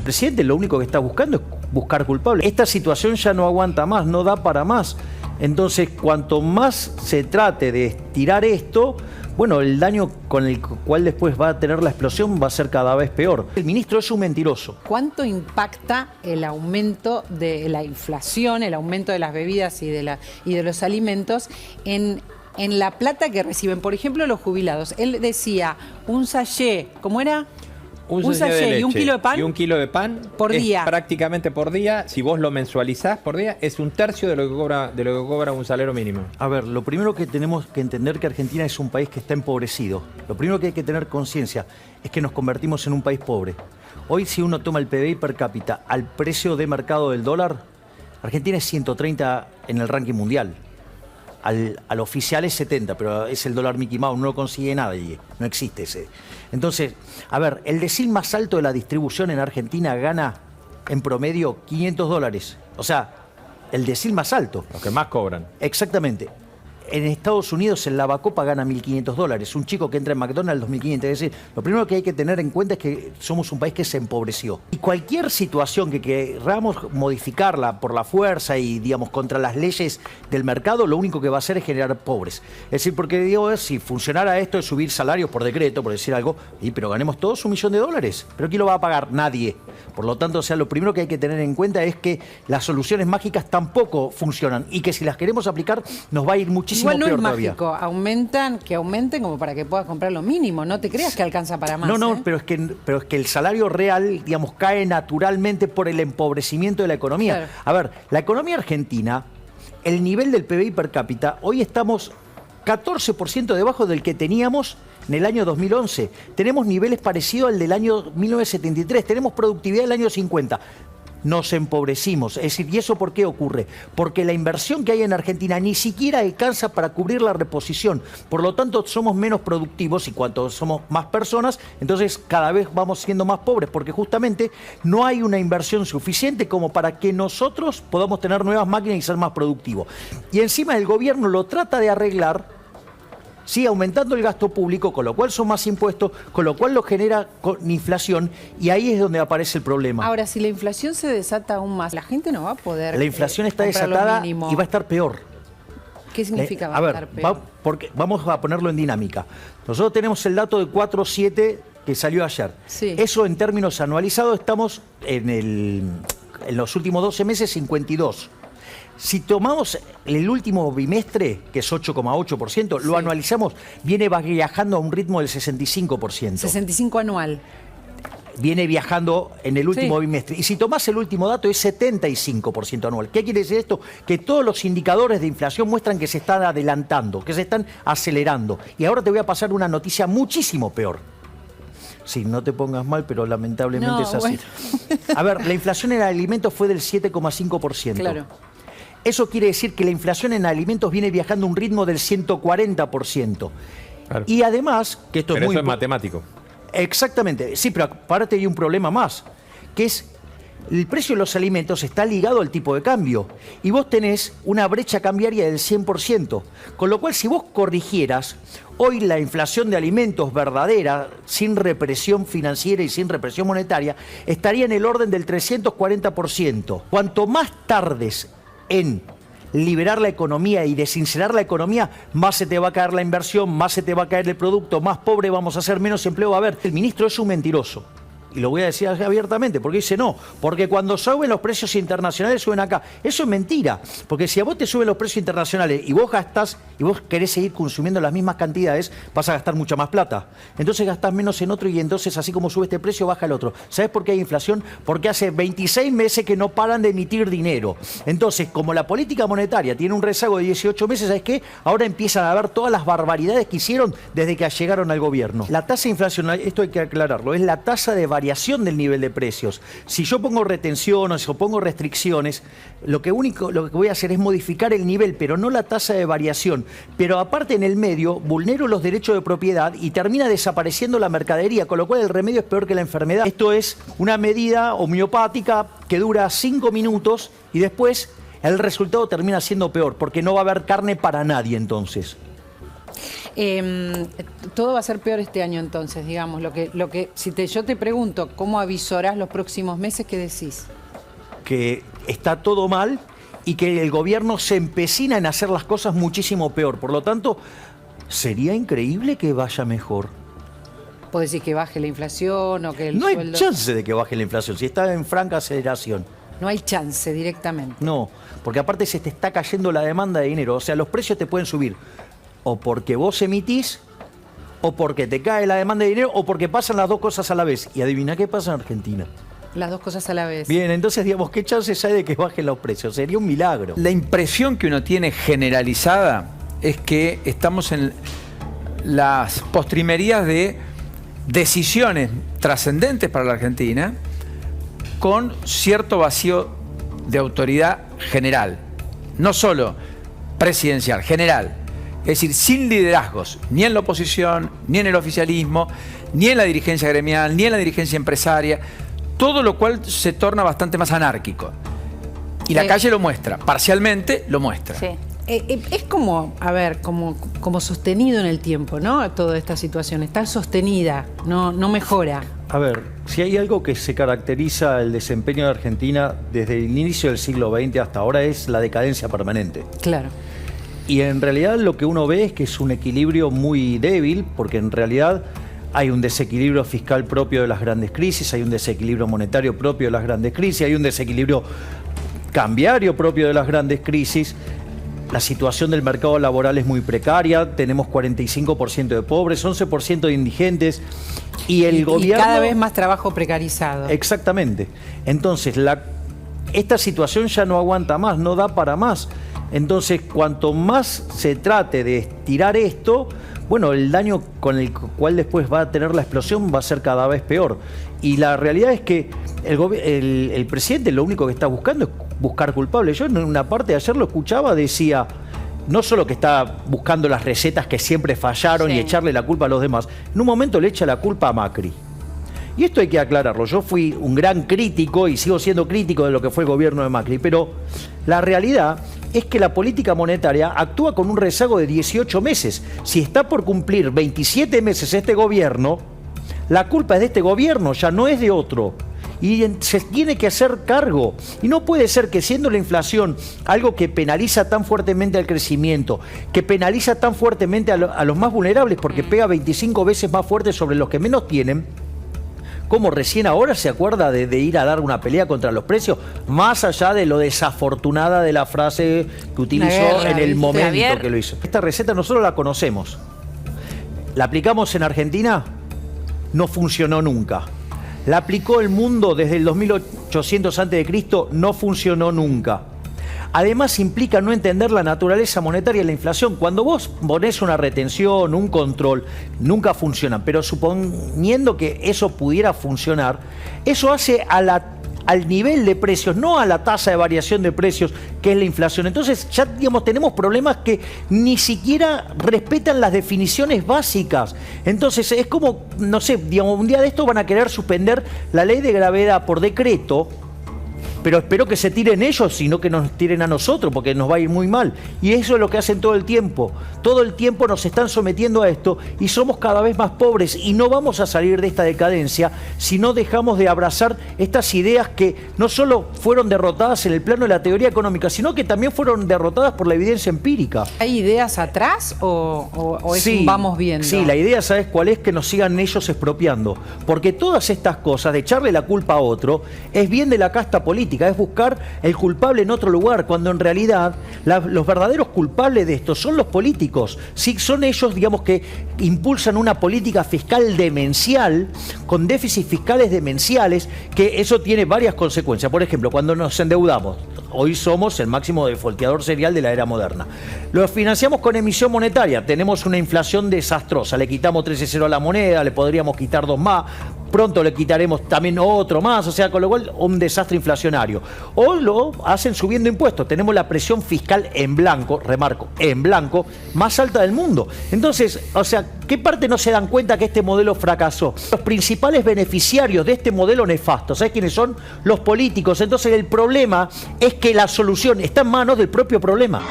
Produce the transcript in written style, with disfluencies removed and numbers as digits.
presidente lo único que está buscando es buscar culpables. Esta situación ya no aguanta más, no da para más. Entonces, cuanto más se trate de estirar esto, bueno, el daño con el cual después va a tener la explosión va a ser cada vez peor. El ministro es un mentiroso. ¿Cuánto impacta el aumento de la inflación, el aumento de las bebidas y de los alimentos en la plata que reciben, por ejemplo, los jubilados? Él decía, un sachet, ¿cómo era? Un sachet y un kilo de pan. Y un kilo de pan por día. Prácticamente por día, si vos lo mensualizás por día, es un tercio de lo que cobra un salario mínimo. A ver, lo primero que tenemos que entender que Argentina es un país que está empobrecido. Lo primero que hay que tener conciencia es que nos convertimos en un país pobre. Hoy, si uno toma el PBI per cápita al precio de mercado del dólar, Argentina es 130 en el ranking mundial. Al oficial es 70, pero es el dólar Mickey Mouse, no lo consigue nadie, no existe ese. Entonces, a ver, el decil más alto de la distribución en Argentina gana en promedio $500. O sea, el decil más alto. Los que más cobran. Exactamente. En Estados Unidos el lavacopa gana $1.500. Un chico que entra en McDonald's, $2.500. Es decir, lo primero que hay que tener en cuenta es que somos un país que se empobreció. Y cualquier situación que queramos modificarla por la fuerza y, digamos, contra las leyes del mercado, lo único que va a hacer es generar pobres. Es decir, porque digo, si funcionara esto de subir salarios por decreto, por decir algo, pero ganemos todos $1 millón. ¿Pero quién lo va a pagar? Nadie. Por lo tanto, o sea, lo primero que hay que tener en cuenta es que las soluciones mágicas tampoco funcionan y que si las queremos aplicar nos va a ir muchísimo igual no peor es todavía. Mágico, que aumenten como para que puedas comprar lo mínimo. No te creas que alcanza para más. No, pero es que el salario real, digamos, cae naturalmente por el empobrecimiento de la economía. Claro. A ver, la economía argentina, el nivel del PBI per cápita, hoy estamos 14% debajo del que teníamos en el año 2011. Tenemos niveles parecidos al del año 1973. Tenemos productividad del año 50. Nos empobrecimos. Es decir, ¿y eso por qué ocurre? Porque la inversión que hay en Argentina ni siquiera alcanza para cubrir la reposición. Por lo tanto, somos menos productivos y cuanto somos más personas, entonces cada vez vamos siendo más pobres, porque justamente no hay una inversión suficiente como para que nosotros podamos tener nuevas máquinas y ser más productivos. Y encima el gobierno lo trata de arreglar, sigue aumentando el gasto público, con lo cual son más impuestos, con lo cual lo genera con inflación, y ahí es donde aparece el problema. Ahora, si la inflación se desata aún más, la gente no va a poder. La inflación está desatada y va a estar peor. ¿Qué significa va a a ver, estar peor? Porque vamos a ponerlo en dinámica. Nosotros tenemos el dato de 4.7 que salió ayer. Sí. Eso en términos anualizados estamos en los últimos 12 meses 52. Si tomamos el último bimestre, que es 8,8%, lo anualizamos, viene viajando a un ritmo del 65%. 65 anual. Viene viajando en el último bimestre. Y si tomás el último dato, es 75% anual. ¿Qué quiere decir esto? Que todos los indicadores de inflación muestran que se están adelantando, que se están acelerando. Y ahora te voy a pasar una noticia muchísimo peor. Sí, no te pongas mal, pero lamentablemente es así. Bueno. A ver, la inflación en alimentos fue del 7,5%. Claro. Eso quiere decir que la inflación en alimentos viene viajando a un ritmo del 140%. Claro. Y además, que esto pero es muy... eso es matemático. Exactamente. Sí, pero aparte hay un problema más, que es el precio de los alimentos está ligado al tipo de cambio. Y vos tenés una brecha cambiaria del 100%. Con lo cual, si vos corrigieras, hoy la inflación de alimentos verdadera, sin represión financiera y sin represión monetaria, estaría en el orden del 340%. Cuanto más tardes en liberar la economía y desincerar la economía, más se te va a caer la inversión, más se te va a caer el producto, más pobre vamos a ser, menos empleo va a haber. El ministro es un mentiroso. Y lo voy a decir abiertamente, porque dice no, porque cuando suben los precios internacionales suben acá. Eso es mentira, porque si a vos te suben los precios internacionales y vos gastás y vos querés seguir consumiendo las mismas cantidades, vas a gastar mucha más plata. Entonces gastás menos en otro y entonces así como sube este precio, baja el otro. ¿Sabés por qué hay inflación? Porque hace 26 meses que no paran de emitir dinero. Entonces, como la política monetaria tiene un rezago de 18 meses, ¿sabés qué? Ahora empiezan a ver todas las barbaridades que hicieron desde que llegaron al gobierno. La tasa de inflación, esto hay que aclararlo, es la tasa de variación del nivel de precios. Si yo pongo retenciones o pongo restricciones, lo que voy a hacer es modificar el nivel, pero no la tasa de variación. Pero aparte, en el medio, vulnero los derechos de propiedad y termina desapareciendo la mercadería, con lo cual el remedio es peor que la enfermedad. Esto es una medida homeopática que dura 5 minutos y después el resultado termina siendo peor, porque no va a haber carne para nadie entonces. Todo va a ser peor este año entonces, digamos. Yo te pregunto, ¿cómo avisorás los próximos meses? ¿Qué decís? Que está todo mal y que el gobierno se empecina en hacer las cosas muchísimo peor. Por lo tanto, sería increíble que vaya mejor. ¿Podés decir que baje la inflación o que el No hay sueldo...? chance de que baje la inflación, si está en franca aceleración. No hay chance directamente. No, porque aparte se te está cayendo la demanda de dinero. O sea, los precios te pueden subir o porque vos emitís, o porque te cae la demanda de dinero, o porque pasan las dos cosas a la vez. Y adivina qué pasa en Argentina. Las dos cosas a la vez. Bien, entonces, digamos, ¿qué chances hay de que bajen los precios? Sería un milagro. La impresión que uno tiene generalizada es que estamos en las postrimerías de decisiones trascendentes para la Argentina con cierto vacío de autoridad general, no solo presidencial, general. Es decir, sin liderazgos, ni en la oposición, ni en el oficialismo, ni en la dirigencia gremial, ni en la dirigencia empresaria, todo lo cual se torna bastante más anárquico. Y la calle lo muestra, parcialmente lo muestra. Sí. Es como, a ver, como sostenido en el tiempo, ¿no? Toda esta situación está sostenida, no mejora. A ver, si hay algo que se caracteriza el desempeño de Argentina desde el inicio del siglo XX hasta ahora es la decadencia permanente. Claro. Y en realidad lo que uno ve es que es un equilibrio muy débil, porque en realidad hay un desequilibrio fiscal propio de las grandes crisis, hay un desequilibrio monetario propio de las grandes crisis, hay un desequilibrio cambiario propio de las grandes crisis. La situación del mercado laboral es muy precaria, tenemos 45% de pobres, 11% de indigentes y el gobierno... Y cada vez más trabajo precarizado. Exactamente. Entonces, esta situación ya no aguanta más, no da para más. Entonces, cuanto más se trate de estirar esto, bueno, el daño con el cual después va a tener la explosión va a ser cada vez peor. Y la realidad es que el presidente lo único que está buscando es buscar culpables. Yo en una parte de ayer lo escuchaba, decía, no solo que está buscando las recetas que siempre fallaron y echarle la culpa a los demás, en un momento le echa la culpa a Macri. Y esto hay que aclararlo. Yo fui un gran crítico y sigo siendo crítico de lo que fue el gobierno de Macri, pero la realidad es que la política monetaria actúa con un rezago de 18 meses. Si está por cumplir 27 meses este gobierno, la culpa es de este gobierno, ya no es de otro. Y se tiene que hacer cargo. Y no puede ser que siendo la inflación algo que penaliza tan fuertemente al crecimiento, que penaliza tan fuertemente a los más vulnerables, porque pega 25 veces más fuerte sobre los que menos tienen, como recién ahora se acuerda de ir a dar una pelea contra los precios, más allá de lo desafortunada de la frase que utilizó en el momento que lo hizo. Esta receta nosotros la conocemos. ¿La aplicamos en Argentina? No funcionó nunca. ¿La aplicó el mundo desde el 2800 a.C.? No funcionó nunca. Además implica no entender la naturaleza monetaria de la inflación. Cuando vos ponés una retención, un control, nunca funcionan. Pero suponiendo que eso pudiera funcionar, eso hace al nivel de precios, no a la tasa de variación de precios, que es la inflación. Entonces ya, digamos, tenemos problemas que ni siquiera respetan las definiciones básicas. Entonces es como, no sé, digamos, un día de esto van a querer suspender la ley de gravedad por decreto, pero espero que se tiren ellos y no que nos tiren a nosotros, porque nos va a ir muy mal. Y eso es lo que hacen todo el tiempo. Todo el tiempo nos están sometiendo a esto y somos cada vez más pobres y no vamos a salir de esta decadencia si no dejamos de abrazar estas ideas que no solo fueron derrotadas en el plano de la teoría económica, sino que también fueron derrotadas por la evidencia empírica. ¿Hay ideas atrás o es un vamos viendo? Sí, la idea, ¿sabes cuál es? Que nos sigan ellos expropiando. Porque todas estas cosas de echarle la culpa a otro es bien de la casta política. Es buscar el culpable en otro lugar, cuando en realidad los verdaderos culpables de esto son los políticos. Sí, son ellos, digamos, que impulsan una política fiscal demencial, con déficits fiscales demenciales, que eso tiene varias consecuencias. Por ejemplo, cuando nos endeudamos, hoy somos el máximo defolteador serial de la era moderna. Lo financiamos con emisión monetaria, tenemos una inflación desastrosa, le quitamos 13,0 a la moneda, le podríamos quitar 2 más, pronto le quitaremos también otro más, o sea, con lo cual un desastre inflacionario. O lo hacen subiendo impuestos, tenemos la presión fiscal en blanco, remarco, en blanco, más alta del mundo. Entonces, o sea, ¿qué parte no se dan cuenta que este modelo fracasó? Los principales beneficiarios de este modelo nefasto, ¿sabes quiénes son? Los políticos. Entonces el problema es que la solución está en manos del propio problema.